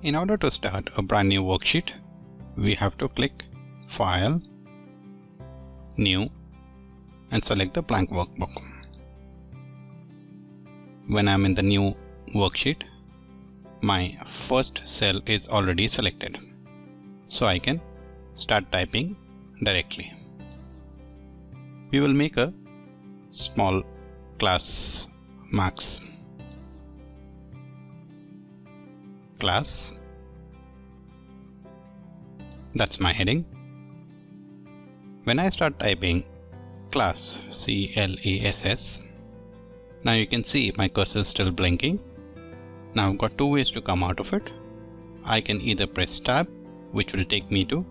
In order to start a brand new worksheet, we have to click File, New, and select the blank workbook. When I'm in the new worksheet, my first cell is already selected, so I can start typing directly. We will make a small class marks. Class. That's my heading. When I start typing class, C-L-A-S-S, now you can see my cursor is still blinking. Now I've got two ways to come out of it. I can either press tab, which will take me to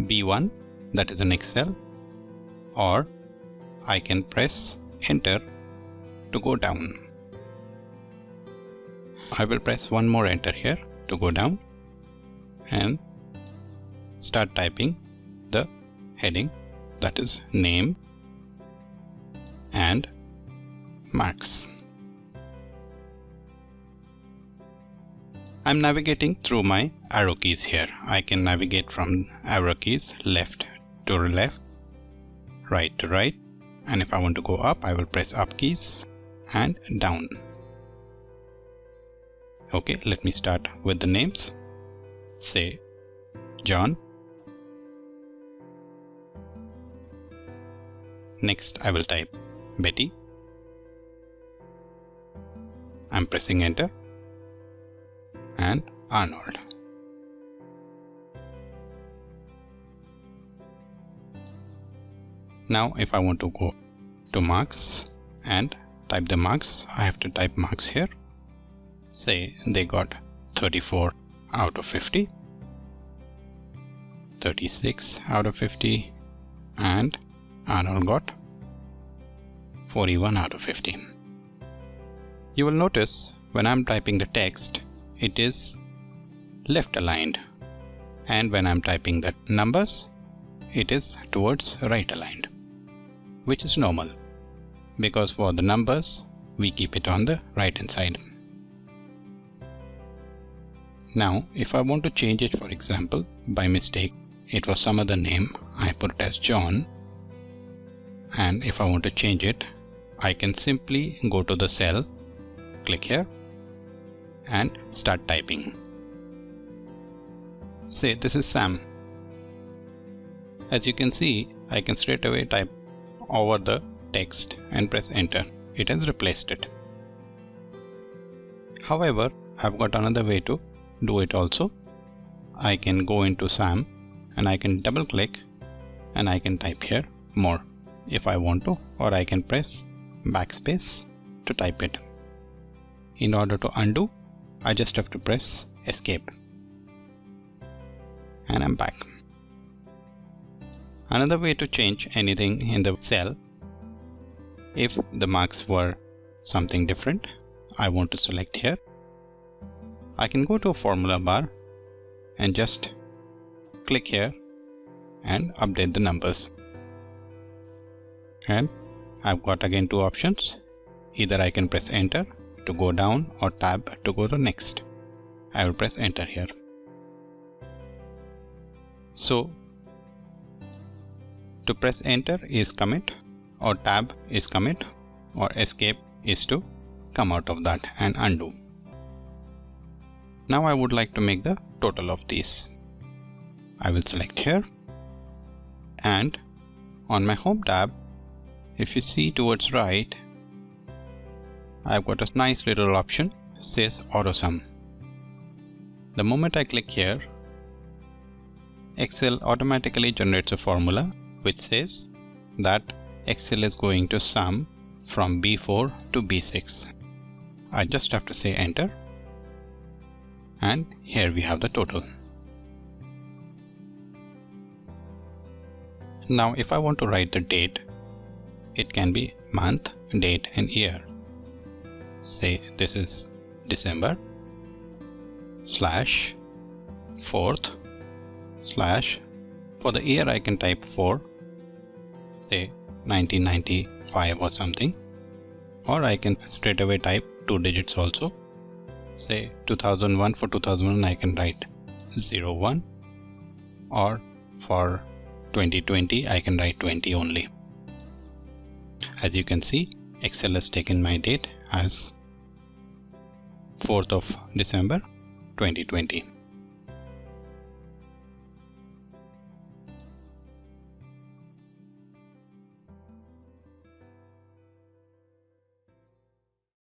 B1, that is the next cell, or I can press enter to go down. I will press one more enter here to go down and start typing the heading, that is name and marks. I'm navigating through my arrow keys here. I can navigate from arrow keys left to left, right to right, and if I want to go up, I will press up keys and down. Okay, let me start with the names. Say John. Next, I will type Betty. I'm pressing enter. And Arnold. Now if I want to go to marks and type the marks, I have to type marks here. Say they got 34 out of 50, 36 out of 50, and Arnold got 41 out of 50. You will notice when I'm typing the text, it is left aligned, and when I'm typing the numbers, it is towards right aligned, which is normal because for the numbers we keep it on the right hand side. Now if I want to change it, for example, by mistake it was some other name, I put it as John, and if I want to change it, I can simply go to the cell, click here and start typing. Say this is Sam. As you can see, I can straight away type over the text and press enter. It has replaced it. However, I've got another way to do it also. I can go into Sam and I can double click and I can type here more if I want to, or I can press backspace to type it. In order to undo, I just have to press escape and I'm back. Another way to change anything in the cell, if the marks were something different, I want to select here. I can go to a formula bar and just click here and update the numbers. And I've got again two options. Either I can press enter to go down or tab to go to next. I will press enter here. So to press enter is commit, or tab is commit, or escape is to come out of that and undo. Now I would like to make the total of these. I will select here, and on my home tab, if you see towards right, I've got a nice little option, says auto sum. The moment I click here, Excel automatically generates a formula which says that Excel is going to sum from B4 to B6. I just have to say enter, and here we have the total. Now if I want to write the date, it can be month, date and year. Say this is December /4th/ for the year I can type 4, say 1995 or something, or I can straight away type 2 digits also, Say 2001, for 2001 I can write 01, or for 2020 I can write 20 only. As you can see, Excel has taken my date as 4th of December 2020.